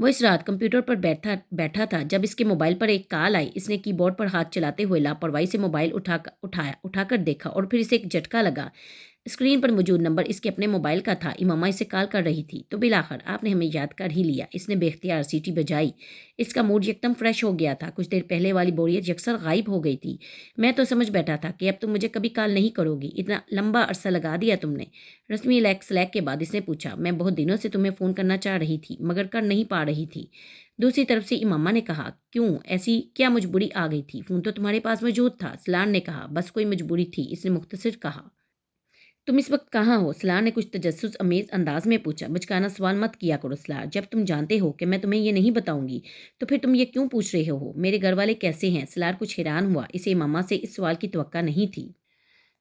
وہ اس رات کمپیوٹر پر بیٹھا بیٹھا تھا جب اس کے موبائل پر ایک کال آئی۔ اس نے کی بورڈ پر ہاتھ چلاتے ہوئے لاپرواہی سے موبائل اٹھا کر دیکھا اور پھر اسے ایک جھٹکا لگا۔ اسکرین پر موجود نمبر اس کے اپنے موبائل کا تھا۔ امامہ اسے کال کر رہی تھی۔ تو بالآخر آپ نے ہمیں یاد کر ہی لیا۔ اس نے بے اختیار سیٹی بجائی۔ اس کا موڈ یکدم فریش ہو گیا تھا۔ کچھ دیر پہلے والی بوریت یکسر غائب ہو گئی تھی۔ میں تو سمجھ بیٹھا تھا کہ اب تم مجھے کبھی کال نہیں کرو گی۔ اتنا لمبا عرصہ لگا دیا تم نے۔ رسمی سلیک کے بعد اس نے پوچھا۔ میں بہت دنوں سے تمہیں فون کرنا چاہ رہی تھی مگر کر نہیں پا رہی تھی۔ دوسری طرف سے امامہ نے کہا، کیوں، ایسی کیا مجبوری آ گئی تھی؟ فون تو تمہارے پاس موجود تھا۔ سلار نے کہا، بس کوئی مجبوری تھی، اس نے مختصر کہا۔ تم اس وقت کہاں ہو؟ سلار نے کچھ تجسس امیز انداز میں پوچھا۔ بچکانا سوال مت کیا کرو سلار، جب تم جانتے ہو کہ میں تمہیں یہ نہیں بتاؤں گی تو پھر تم یہ کیوں پوچھ رہے ہو؟ میرے گھر والے کیسے ہیں؟ سلار کچھ حیران ہوا۔ اسے امامہ سے اس سوال کی توقع نہیں تھی۔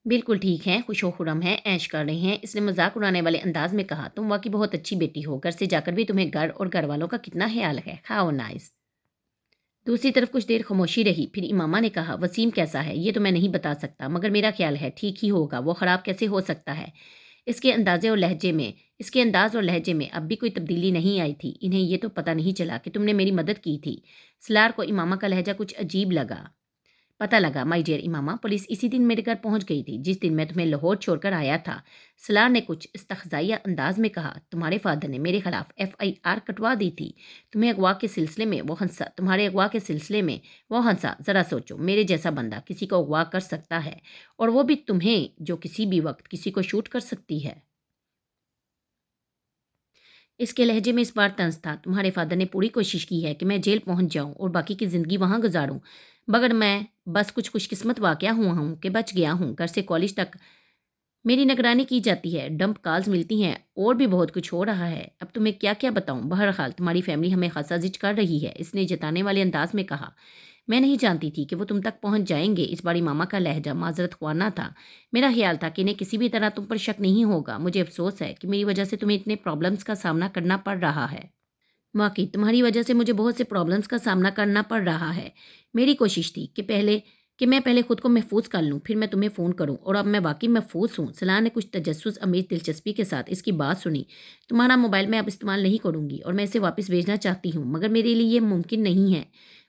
بالکل ٹھیک ہیں، خوش و خرم ہیں، عیش کر رہے ہیں، اس نے مذاق اڑانے والے انداز میں کہا۔ تم واقعی بہت اچھی بیٹی ہو، گھر سے جا کر بھی تمہیں گھر اور گھر والوں کا کتنا خیال ہے۔ How nice. دوسری طرف کچھ دیر خاموشی رہی، پھر امامہ نے کہا، وسیم کیسا ہے یہ تو میں نہیں بتا سکتا مگر میرا خیال ہے ٹھیک ہی ہوگا۔ وہ خراب کیسے ہو سکتا ہے؟ اس کے انداز اور لہجے میں اب بھی کوئی تبدیلی نہیں آئی تھی۔ انہیں یہ تو پتہ نہیں چلا کہ تم نے میری مدد کی تھی۔ سلار کو امامہ کا لہجہ کچھ عجیب لگا۔ پتہ لگا مائی ڈیئر امامہ، پولیس اسی دن میرے گھر پہنچ گئی تھی جس دن میں تمہیں لاہور چھوڑ کر آیا تھا۔ سلار نے کچھ استہزائیہ انداز میں کہا، تمہارے فادر نے میرے خلاف FIR کٹوا دی تھی تمہارے اغوا کے سلسلے میں۔ وہ ہنسا۔ ذرا سوچو، میرے جیسا بندہ کسی کو اغوا کر سکتا ہے اور وہ بھی تمہیں، جو کسی بھی وقت کسی کو شوٹ کر سکتی ہے۔ اس کے لہجے میں اس بار طنز تھا۔ تمہارے فادر نے پوری کوشش کی ہے کہ میں جیل پہنچ جاؤں اور باقی کی زندگی وہاں گزاروں، مگر میں بس کچھ خوش قسمت واقعہ ہوا ہوں کہ بچ گیا ہوں۔ گھر سے کالج تک میری نگرانی کی جاتی ہے، ڈمپ کالز ملتی ہیں اور بھی بہت کچھ ہو رہا ہے۔ اب تمہیں کیا کیا بتاؤں؟ بہرحال تمہاری فیملی ہمیں خاصا زج کر رہی ہے، اس نے جتانے والے انداز میں کہا۔ میں نہیں جانتی تھی کہ وہ تم تک پہنچ جائیں گے۔ اس بار امامہ کا لہجہ معذرت خوانہ تھا۔ میرا خیال تھا کہ انہیں کسی بھی طرح تم پر شک نہیں ہوگا۔ مجھے افسوس ہے کہ میری وجہ سے تمہیں اتنے پرابلمز کا سامنا کرنا پڑ رہا ہے۔ واقعی تمہاری وجہ سے مجھے بہت سے پرابلمز کا سامنا کرنا پڑ رہا ہے۔ میری کوشش تھی کہ میں پہلے خود کو محفوظ کر لوں، پھر میں تمہیں فون کروں، اور اب میں واقعی محفوظ ہوں۔ سلار نے کچھ تجسس امیز دلچسپی کے ساتھ اس کی بات سنی۔ تمہارا موبائل میں اب استعمال نہیں کروں گی اور میں اسے واپس بھیجنا چاہتی ہوں مگر میرے لیے یہ ممکن نہیں ہے۔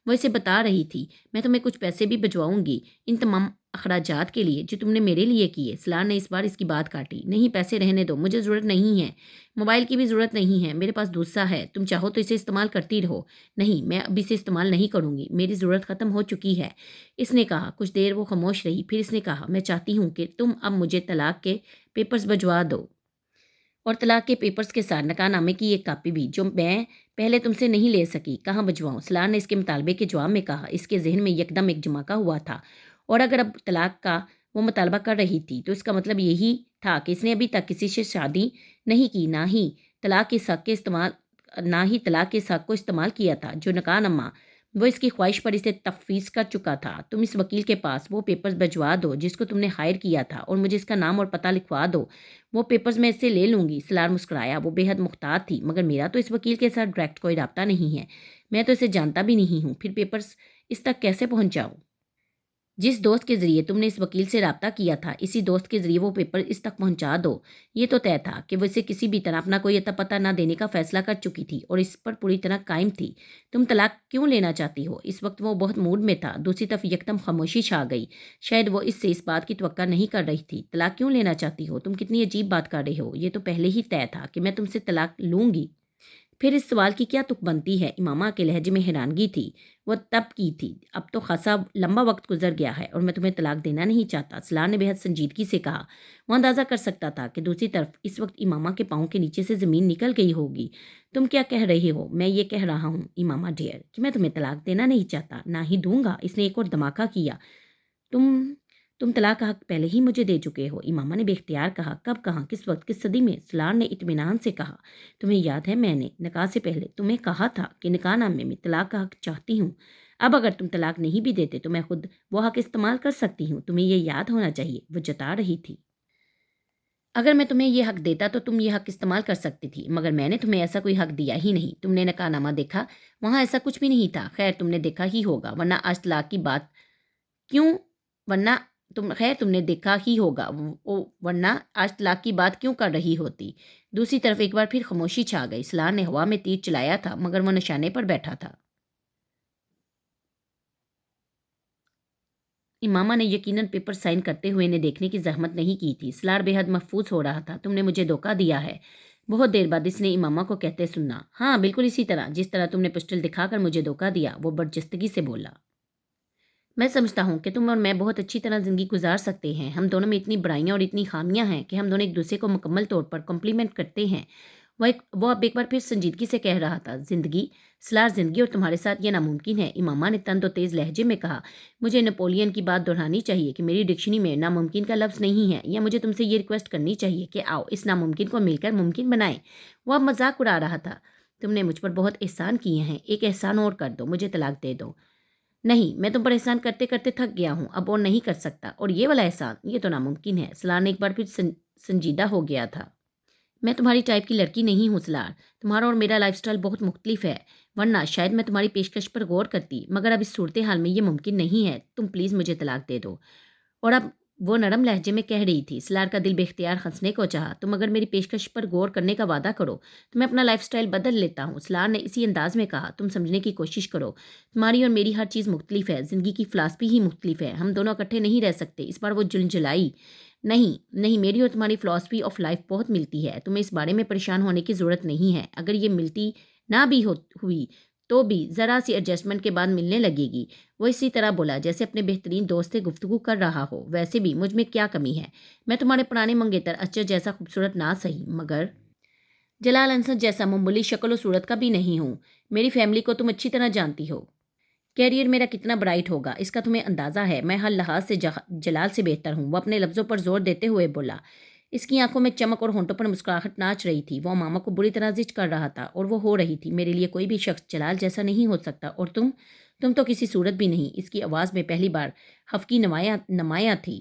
وہ اسے بتا رہی تھی، میں تمہیں کچھ پیسے بھی بھجواؤں گی ان تمام اخراجات کے لیے جو تم نے میرے لیے کیے۔ سلار نے اس بار اس کی بات کاٹی۔ نہیں، پیسے رہنے دو، مجھے ضرورت نہیں ہے، موبائل کی بھی ضرورت نہیں ہے، میرے پاس دوسرا ہے، تم چاہو تو اسے استعمال کرتی رہو۔ نہیں، میں اب اسے استعمال نہیں کروں گی، میری ضرورت ختم ہو چکی ہے، اس نے کہا۔ کچھ دیر وہ خاموش رہی، پھر اس نے کہا، میں چاہتی ہوں کہ تم اب مجھے طلاق کے پیپرز بھجوا دو، اور طلاق کے پیپرز کے ساتھ نکاح نامے کی ایک کاپی بھی جو میں پہلے تم سے نہیں لے سکی۔ کہاں بھجواؤں؟ سلار نے اس کے مطالبے کے جواب میں کہا۔ اس کے ذہن میں یکدم ایک جھماکا ہوا تھا، اور اگر اب طلاق کا وہ مطالبہ کر رہی تھی تو اس کا مطلب یہی تھا کہ اس نے ابھی تک کسی سے شادی نہیں کی، نہ ہی طلاق کے حق کو استعمال کیا تھا جو نکاح نامہ وہ اس کی خواہش پر اسے تفویض کر چکا تھا۔ تم اس وکیل کے پاس وہ پیپرز بھجوا دو جس کو تم نے ہائر کیا تھا، اور مجھے اس کا نام اور پتہ لکھوا دو۔ وہ پیپرز میں اس سے لے لوں گی۔ سلار مسکرایا۔ وہ بے حد محتاط تھی۔ مگر میرا تو اس وکیل کے ساتھ ڈائریکٹ کوئی رابطہ نہیں ہے، میں تو اسے جانتا بھی نہیں ہوں، پھر پیپرز اس تک کیسے پہنچاؤں؟ جس دوست کے ذریعے تم نے اس وکیل سے رابطہ کیا تھا، اسی دوست کے ذریعے وہ پیپر اس تک پہنچا دو۔ یہ تو طے تھا کہ وہ اسے کسی بھی طرح اپنا کوئی اتا پتہ نہ دینے کا فیصلہ کر چکی تھی اور اس پر پوری طرح قائم تھی۔ تم طلاق کیوں لینا چاہتی ہو؟ اس وقت وہ بہت موڈ میں تھا۔ دوسری طرف یکدم خاموشی چھا گئی۔ شاید وہ اس سے اس بات کی توقع نہیں کر رہی تھی۔ طلاق کیوں لینا چاہتی ہو؟ تم کتنی عجیب بات کر رہے ہو، یہ تو پہلے ہی طے تھا کہ میں تم سے طلاق لوں گی۔ پھر اس سوال کی کیا تک بنتی ہے؟ امامہ کے لہجے میں حیرانگی تھی۔ وہ تب کی تھی، اب تو خاصا لمبا وقت گزر گیا ہے اور میں تمہیں طلاق دینا نہیں چاہتا، سلار نے بے حد سنجیدگی سے کہا۔ وہ اندازہ کر سکتا تھا کہ دوسری طرف اس وقت امامہ کے پاؤں کے نیچے سے زمین نکل گئی ہوگی۔ تم کیا کہہ رہے ہو؟ میں یہ کہہ رہا ہوں امامہ ڈیئر کہ میں تمہیں طلاق دینا نہیں چاہتا، نہ ہی دوں گا۔ اس نے ایک اور دھماکہ کیا۔ تم طلاق کا حق پہلے ہی مجھے دے چکے ہو، امامہ نے بے اختیار کہا۔ کب، کہاں، کس وقت، کس صدی میں؟ سلار نے اطمینان سے کہا۔ تمہیں یاد ہے میں نے نکاح سے پہلے تمہیں کہا تھا کہ نکاح نامے میں طلاق کا حق چاہتی ہوں۔ اب اگر تم طلاق نہیں بھی دیتے تو میں خود وہ حق استعمال کر سکتی ہوں، تمہیں یہ یاد ہونا چاہیے، وہ جتا رہی تھی۔ اگر میں تمہیں یہ حق دیتا تو تم یہ حق استعمال کر سکتی تھی، مگر میں نے تمہیں ایسا کوئی حق دیا ہی نہیں۔ تم نے نکاح نامہ دیکھا؟ وہاں ایسا کچھ بھی نہیں تھا۔ خیر، تم نے دیکھا ہی ہوگا، ورنہ تم نے دیکھا ہی ہوگا، ورنہ آج طلاق کی بات کیوں کر رہی ہوتی؟ دوسری طرف ایک بار پھر خاموشی چھا گئی۔ سلار نے ہوا میں تیر چلایا تھا مگر وہ نشانے پر بیٹھا تھا۔ امامہ نے یقیناً پیپر سائن کرتے ہوئے انہیں دیکھنے کی زحمت نہیں کی تھی۔ سلار بے حد محفوظ ہو رہا تھا۔ تم نے مجھے دھوکہ دیا ہے۔ بہت دیر بعد اس نے امامہ کو کہتے سنا۔ ہاں، بالکل اسی طرح جس طرح تم نے پسٹل دکھا کر مجھے دھوکہ دیا، وہ برجستگی سے بولا۔ میں سمجھتا ہوں کہ تم اور میں بہت اچھی طرح زندگی گزار سکتے ہیں۔ ہم دونوں میں اتنی برائیاں اور اتنی خامیاں ہیں کہ ہم دونوں ایک دوسرے کو مکمل طور پر کمپلیمنٹ کرتے ہیں۔ وہ اب ایک بار پھر سنجیدگی سے کہہ رہا تھا، زندگی، سلار، زندگی اور تمہارے ساتھ یہ ناممکن ہے۔ امامہ نے تند و تیز لہجے میں کہا، مجھے نپولین کی بات دہرانی چاہیے کہ میری ڈکشنری میں ناممکن کا لفظ نہیں ہے، یا مجھے تم سے یہ ریکویسٹ کرنی چاہیے کہ آؤ اس ناممکن کو مل کر ممکن بنائیں۔ وہ اب مذاق اڑا رہا تھا۔ تم نے مجھ پر بہت احسان کیے ہیں، ایک احسان اور کر دو، مجھے طلاق دے دو۔ نہیں، میں تم پر احسان کرتے کرتے تھک گیا ہوں، اب اور نہیں کر سکتا، اور یہ والا احسان، یہ تو ناممکن ہے۔ سلار نے ایک بار پھر سنجیدہ ہو گیا تھا۔ میں تمہاری ٹائپ کی لڑکی نہیں ہوں سلار، تمہارا اور میرا لائف سٹائل بہت مختلف ہے، ورنہ شاید میں تمہاری پیشکش پر غور کرتی، مگر اب اس صورتحال میں یہ ممکن نہیں ہے۔ تم پلیز مجھے طلاق دے دو۔ اور اب وہ نرم لہجے میں کہہ رہی تھی۔ سلار کا دل بے اختیار ہنسنے کو چاہا۔ تم اگر میری پیشکش پر غور کرنے کا وعدہ کرو تو میں اپنا لائف سٹائل بدل لیتا ہوں۔ سلار نے اسی انداز میں کہا، تم سمجھنے کی کوشش کرو، تمہاری اور میری ہر چیز مختلف ہے، زندگی کی فلسفی ہی مختلف ہے، ہم دونوں اکٹھے نہیں رہ سکتے۔ اس بار وہ جلائی۔ نہیں، میری اور تمہاری فلسفی آف لائف بہت ملتی ہے، تمہیں اس بارے میں پریشان ہونے کی ضرورت نہیں ہے۔ اگر یہ ملتی نہ بھی ہوئی تو بھی ذرا سی ایڈجسٹمنٹ کے بعد ملنے لگے گی۔ وہ اسی طرح بولا جیسے اپنے بہترین دوست سے گفتگو کر رہا ہو۔ ویسے بھی مجھ میں کیا کمی ہے؟ میں تمہارے پرانے منگیتر اچر جیسا خوبصورت نہ صحیح، مگر جلال انصر جیسا معمولی شکل و صورت کا بھی نہیں ہوں۔ میری فیملی کو تم اچھی طرح جانتی ہو۔ کیریئر میرا کتنا برائٹ ہوگا اس کا تمہیں اندازہ ہے۔ میں ہر لحاظ سے جلال سے بہتر ہوں، وہ اپنے لفظوں پر زور دیتے ہوئے بولا۔ اس کی آنکھوں میں چمک اور ہونٹوں پر مسکراہٹ ناچ رہی تھی۔ وہ ماما کو بری طرح زچ کر رہا تھا، اور وہ ہو رہی تھی، میرے لیے کوئی بھی شخص جلال جیسا نہیں ہو سکتا، اور تم تو کسی صورت بھی نہیں۔ اس کی آواز میں پہلی بار خفگی نمایاں تھی۔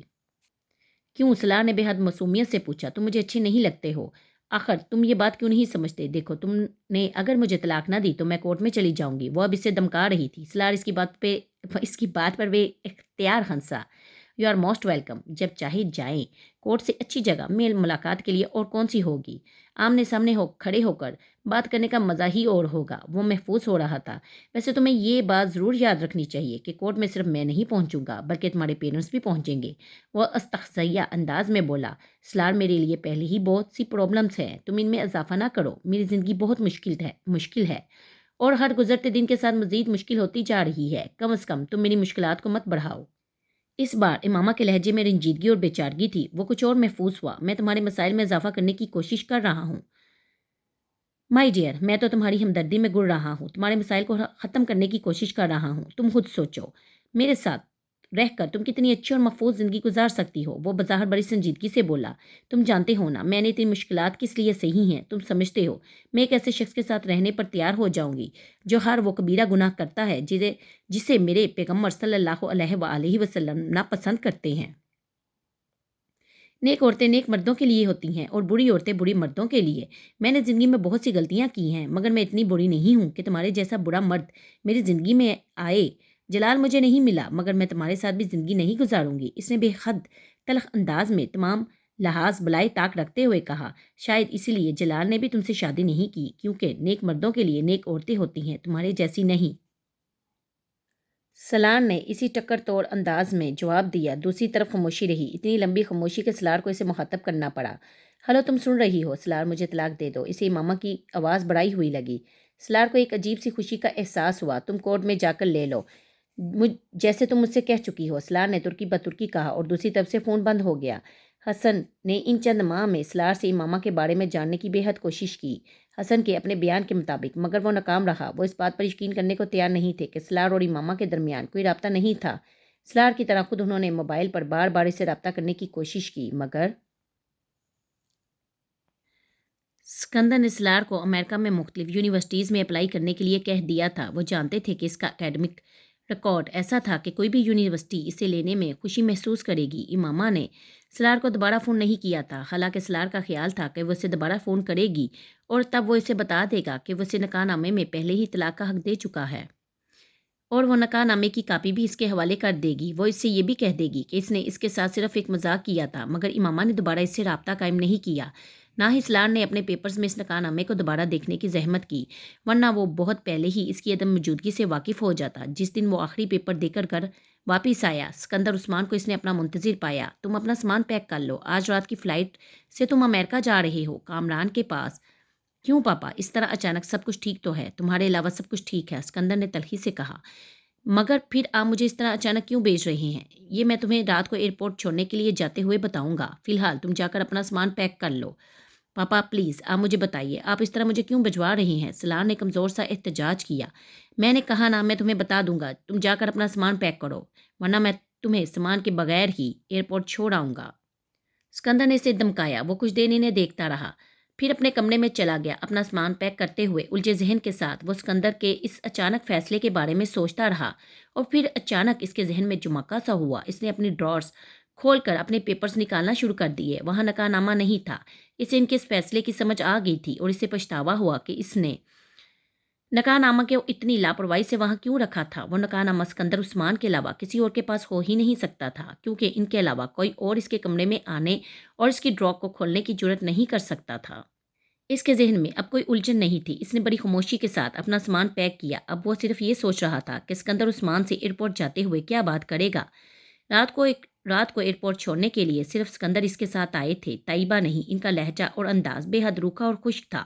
کیوں؟ سلار نے بے حد معصومیت سے پوچھا۔ تم مجھے اچھے نہیں لگتے ہو۔ آخر تم یہ بات کیوں نہیں سمجھتے؟ دیکھو، تم نے اگر مجھے طلاق نہ دی تو میں کورٹ میں چلی جاؤں گی۔ وہ اب اسے دمکا رہی تھی۔ سلار اس کی بات پر بے اختیار ہنسا۔ یو آر موسٹ ویلکم، جب چاہے جائیں۔ کورٹ سے اچھی جگہ میل ملاقات کے لیے اور کون سی ہوگی؟ آمنے سامنے کھڑے ہو کر بات کرنے کا مزہ ہی اور ہوگا۔ وہ محفوظ ہو رہا تھا۔ ویسے تمہیں یہ بات ضرور یاد رکھنی چاہیے کہ کورٹ میں صرف میں نہیں پہنچوں گا بلکہ تمہارے پیرنٹس بھی پہنچیں گے۔ وہ استہزائیہ انداز میں بولا۔ سلار، میرے لیے پہلے ہی بہت سی پرابلمس ہیں، تم ان میں اضافہ نہ کرو۔ میری زندگی بہت مشکل ہے اور ہر گزرتے دن کے ساتھ مزید مشکل ہوتی جا رہی ہے۔ کم از کم تم میری مشکلات کو مت بڑھاؤ۔ اس بار امامہ کے لہجے میں رنجیدگی اور بے چارگی تھی۔ وہ کچھ اور محفوظ ہوا۔ میں تمہارے مسائل میں اضافہ کرنے کی کوشش کر رہا ہوں مائی ڈیئر، میں تو تمہاری ہمدردی میں گڑ رہا ہوں، تمہارے مسائل کو ختم کرنے کی کوشش کر رہا ہوں۔ تم خود سوچو، میرے ساتھ رہ کر تم کتنی اچھی اور محفوظ زندگی گزار سکتی ہو۔ وہ بظاہر بڑی سنجیدگی سے بولا۔ تم جانتے ہو نا میں نے اتنی مشکلات کس لیے صحیح ہیں؟ تم سمجھتے ہو میں ایک ایسے شخص کے ساتھ رہنے پر تیار ہو جاؤں گی جو ہر وہ کبیرہ گناہ کرتا ہے جسے میرے پیغمبر صلی اللہ علیہ وآلہ وسلم ناپسند کرتے ہیں؟ نیک عورتیں نیک مردوں کے لیے ہوتی ہیں اور بری عورتیں بری مردوں کے لیے۔ میں نے زندگی میں بہت سی غلطیاں کی ہیں، مگر میں اتنی بری نہیں ہوں کہ تمہارے جیسا برا مرد میری زندگی میں آئے۔ جلال مجھے نہیں ملا، مگر میں تمہارے ساتھ بھی زندگی نہیں گزاروں گی۔ اس نے بے حد تلخ انداز میں تمام لحاظ بالائے طاق رکھتے ہوئے کہا۔ شاید اسی لیے جلال نے بھی تم سے شادی نہیں کی، کیونکہ نیک مردوں کے لیے نیک عورتیں ہوتی ہیں، تمہارے جیسی نہیں۔ سلار نے اسی ٹکر توڑ انداز میں جواب دیا۔ دوسری طرف خاموشی رہی، اتنی لمبی خاموشی کہ سلار کو اسے مخاطب کرنا پڑا۔ ہلو، تم سن رہی ہو؟ سلار، مجھے طلاق دے دو۔ اسے امامہ کی آواز بڑھائی ہوئی لگی۔ سلار کو ایک عجیب سی خوشی کا احساس ہوا۔ تم کورٹ میں جا کر لے لو، جیسے تم مجھ سے کہہ چکی ہو، سلار نے ترکی بترکی کہا، اور دوسری طرف سے فون بند ہو گیا۔ حسن نے ان چند ماہ میں سلار سے امامہ کے بارے میں جاننے کی بے حد کوشش کی، حسن کے اپنے بیان کے مطابق، مگر وہ ناکام رہا۔ وہ اس بات پر یقین کرنے کو تیار نہیں تھے کہ سلار اور امامہ کے درمیان کوئی رابطہ نہیں تھا۔ سلار کی طرح خود انہوں نے موبائل پر بار بار اسے رابطہ کرنے کی کوشش کی، مگر سکندر نے سلار کو امریکہ میں مختلف یونیورسٹیز میں اپلائی کرنے کے لیے کہہ دیا تھا۔ وہ جانتے تھے کہ اس کا اکیڈمک ریکارڈ ایسا تھا کہ کوئی بھی یونیورسٹی اسے لینے میں خوشی محسوس کرے گی۔ امامہ نے سلار کو دوبارہ فون نہیں کیا تھا، حالانکہ سلار کا خیال تھا کہ وہ اسے دوبارہ فون کرے گی اور تب وہ اسے بتا دے گا کہ وہ اسے نکاح نامے میں پہلے ہی طلاق کا حق دے چکا ہے۔ اور وہ نکاح نامے کی کاپی بھی اس کے حوالے کر دے گی۔ وہ اس سے یہ بھی کہہ دے گی کہ اس نے اس کے ساتھ صرف ایک مذاق کیا تھا، مگر امامہ نے دوبارہ اس سے رابطہ قائم نہیں کیا۔ نہ ہی سلار نے اپنے پیپرز میں اس نکاح نامے کو دوبارہ دیکھنے کی زحمت کی، ورنہ وہ بہت پہلے ہی اس کی عدم موجودگی سے واقف ہو جاتا۔ جس دن وہ آخری پیپر دے کر گھر واپس آیا، سکندر عثمان کو اس نے اپنا منتظر پایا۔ تم اپنا سامان پیک کر لو، آج رات کی فلائٹ سے تم امریکہ جا رہے ہو، کامران کے پاس۔ کیوں پاپا، اس طرح اچانک؟ سب کچھ ٹھیک تو ہے، تمہارے علاوہ سب کچھ ٹھیک ہے، سکندر نے تلخی سے کہا۔ مگر پھر آپ مجھے اس طرح اچانک کیوں بھیج رہے ہیں؟ یہ میں تمہیں رات کو ایئرپورٹ چھوڑنے کے لیے جاتے ہوئے بتاؤں گا، فی الحال تم جا کر اپنا سامان پیک کر لو۔ پاپا پلیز، آپ مجھے بتائیے، آپ اس طرح مجھے کیوں بھجوا رہے ہیں؟ سلار نے کمزور سا احتجاج کیا۔ میں نے کہا نا، میں تمہیں بتا دوں گا، تم جا کر اپنا سامان پیک کرو، ورنہ میں تمہیں سامان کے بغیر ہی ایئرپورٹ چھوڑ آؤں گا۔ سکندر نے اسے دمکایا۔ وہ کچھ دیر انہیں دیکھتا رہا، پھر اپنے کمرے میں چلا گیا۔ اپنا سامان پیک کرتے ہوئے الجھے ذہن کے ساتھ وہ سکندر کے اس اچانک فیصلے کے بارے میں سوچتا رہا، اور پھر اچانک اس کے ذہن میں جھمکا سا ہوا۔ اس نے اپنی ڈرارز کھول کر اپنے پیپرز نکالنا شروع کر دیے۔ وہاں نکاح نامہ نہیں تھا۔ اسے ان کے اس فیصلے کی سمجھ آ گئی تھی، اور اسے پچھتاوا ہوا کہ اس نے نکاح نامہ کے اتنی لاپرواہی سے وہاں کیوں رکھا تھا۔ وہ نکاح نامہ سکندر عثمان کے علاوہ کسی اور کے پاس ہو ہی نہیں سکتا تھا، کیونکہ ان کے علاوہ کوئی اور اس کے کمرے میں آنے اور اس کی ڈرا کو کھولنے کی جرات نہیں کر سکتا تھا۔ اس کے ذہن میں اب کوئی الجھن نہیں تھی۔ اس نے بڑی خاموشی کے ساتھ اپنا سامان پیک کیا۔ اب وہ صرف یہ سوچ رہا تھا کہ سکندر عثمان سے ایئرپورٹ جاتے ہوئے کیا بات کرے گا۔ رات کو ایئرپورٹ چھوڑنے کے لیے صرف سکندر اس کے ساتھ آئے تھے، طیبہ نہیں۔ ان کا لہجہ اور انداز بے حد روکھا اور خشک تھا۔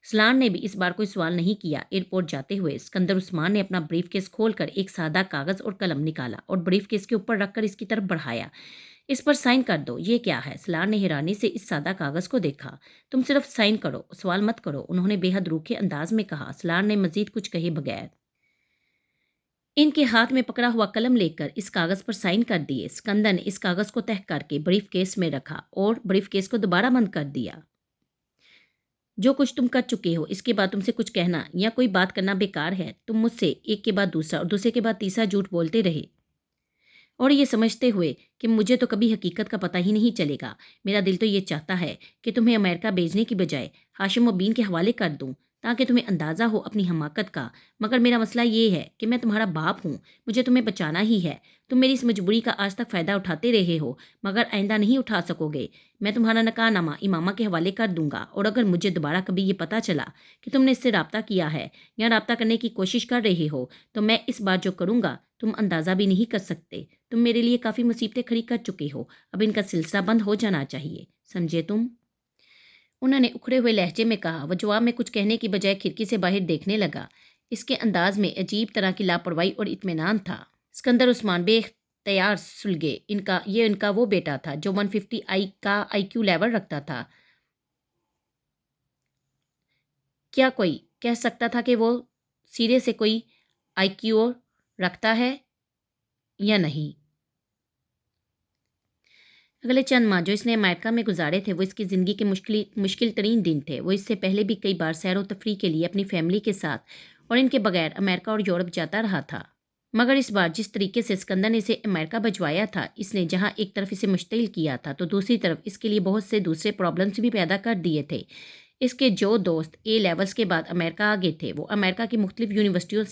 سلار نے بھی اس بار کوئی سوال نہیں کیا۔ ایئرپورٹ جاتے ہوئے سکندر عثمان نے اپنا بریف کیس کھول کر ایک سادہ کاغذ اور قلم نکالا اور بریف کیس کے اوپر رکھ کر اس کی طرف بڑھایا۔ اس پر سائن کر دو۔ یہ کیا ہے؟ سلار نے حیرانی سے اس سادہ کاغذ کو دیکھا۔ تم صرف سائن کرو، سوال مت کرو، انہوں نے بے حد روکھے انداز میں کہا۔ سلار نے مزید کچھ کہے بغیر ان کے ہاتھ میں پکڑا ہوا قلم لے کر اس کاغذ پر سائن کر دیے۔ سکندر نے اس کاغذ کو تہہ کر کے بریف کیس میں رکھا اور بریف کیس کو دوبارہ بند کر دیا۔ جو کچھ تم کر چکے ہو، اس کے بعد تم سے کچھ کہنا یا کوئی بات کرنا بیکار ہے۔ تم مجھ سے ایک کے بعد دوسرا اور دوسرے کے بعد تیسرا جھوٹ بولتے رہے، اور یہ سمجھتے ہوئے کہ مجھے تو کبھی حقیقت کا پتہ ہی نہیں چلے گا۔ میرا دل تو یہ چاہتا ہے کہ تمہیں امریکہ بھیجنے کی بجائے ہاشم و بین کے حوالے کر دوں، تاکہ تمہیں اندازہ ہو اپنی حماقت کا۔ مگر میرا مسئلہ یہ ہے کہ میں تمہارا باپ ہوں، مجھے تمہیں بچانا ہی ہے۔ تم میری اس مجبوری کا آج تک فائدہ اٹھاتے رہے ہو، مگر آئندہ نہیں اٹھا سکو گے۔ میں تمہارا نکاح نامہ امامہ کے حوالے کر دوں گا، اور اگر مجھے دوبارہ کبھی یہ پتہ چلا کہ تم نے اس سے رابطہ کیا ہے یا رابطہ کرنے کی کوشش کر رہے ہو، تو میں اس بار جو کروں گا تم اندازہ بھی نہیں کر سکتے۔ تم میرے لیے کافی مصیبتیں کھڑی کر چکے ہو، اب ان کا سلسلہ بند ہو جانا چاہیے، سمجھے تم؟ انہوں نے اکھڑے ہوئے لہجے میں کہا۔ وہ جواب میں کچھ کہنے کی بجائے کھڑکی سے باہر دیکھنے لگا۔ اس کے انداز میں عجیب طرح کی لاپرواہی اور اطمینان تھا۔ سکندر عثمان بے اختیار سلگے۔ یہ ان کا وہ بیٹا تھا جو 150 کا IQ لیول رکھتا تھا۔ کیا کوئی کہہ سکتا تھا کہ وہ سرے سے کوئی IQ رکھتا ہے یا نہیں؟ اگلے چند ماہ جو اس نے امریکہ میں گزارے تھے، وہ اس کی زندگی کے مشکل ترین دن تھے۔ وہ اس سے پہلے بھی کئی بار سیر و تفریح کے لیے اپنی فیملی کے ساتھ اور ان کے بغیر امریکہ اور یورپ جاتا رہا تھا، مگر اس بار جس طریقے سے سکندر نے اسے امریکہ بھجوایا تھا، اس نے جہاں ایک طرف اسے مشتعل کیا تھا تو دوسری طرف اس کے لیے بہت سے دوسرے پرابلمز بھی پیدا کر دیے تھے۔ اس کے جو دوست A لیولز کے بعد امریکہ آ گئے تھے، وہ امریکہ کی مختلف یونیورسٹیوں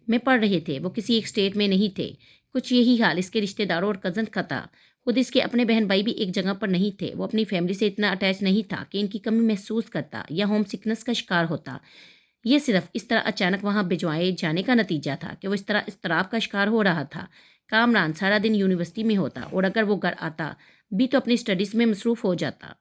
میں پڑھ رہے تھے، وہ کسی ایک اسٹیٹ میں نہیں تھے۔ کچھ یہی حال اس کے رشتہ داروں اور کزن کا تھا۔ خود اس کے اپنے بہن بھائی بھی ایک جگہ پر نہیں تھے۔ وہ اپنی فیملی سے اتنا اٹیچ نہیں تھا کہ ان کی کمی محسوس کرتا یا ہوم سکنس کا شکار ہوتا۔ یہ صرف اس طرح اچانک وہاں بھجوائے جانے کا نتیجہ تھا کہ وہ اس طرح اضطراب کا شکار ہو رہا تھا۔ کامران سارا دن یونیورسٹی میں ہوتا، اور اگر وہ گھر آتا بھی تو اپنی اسٹڈیز میں مصروف ہو جاتا۔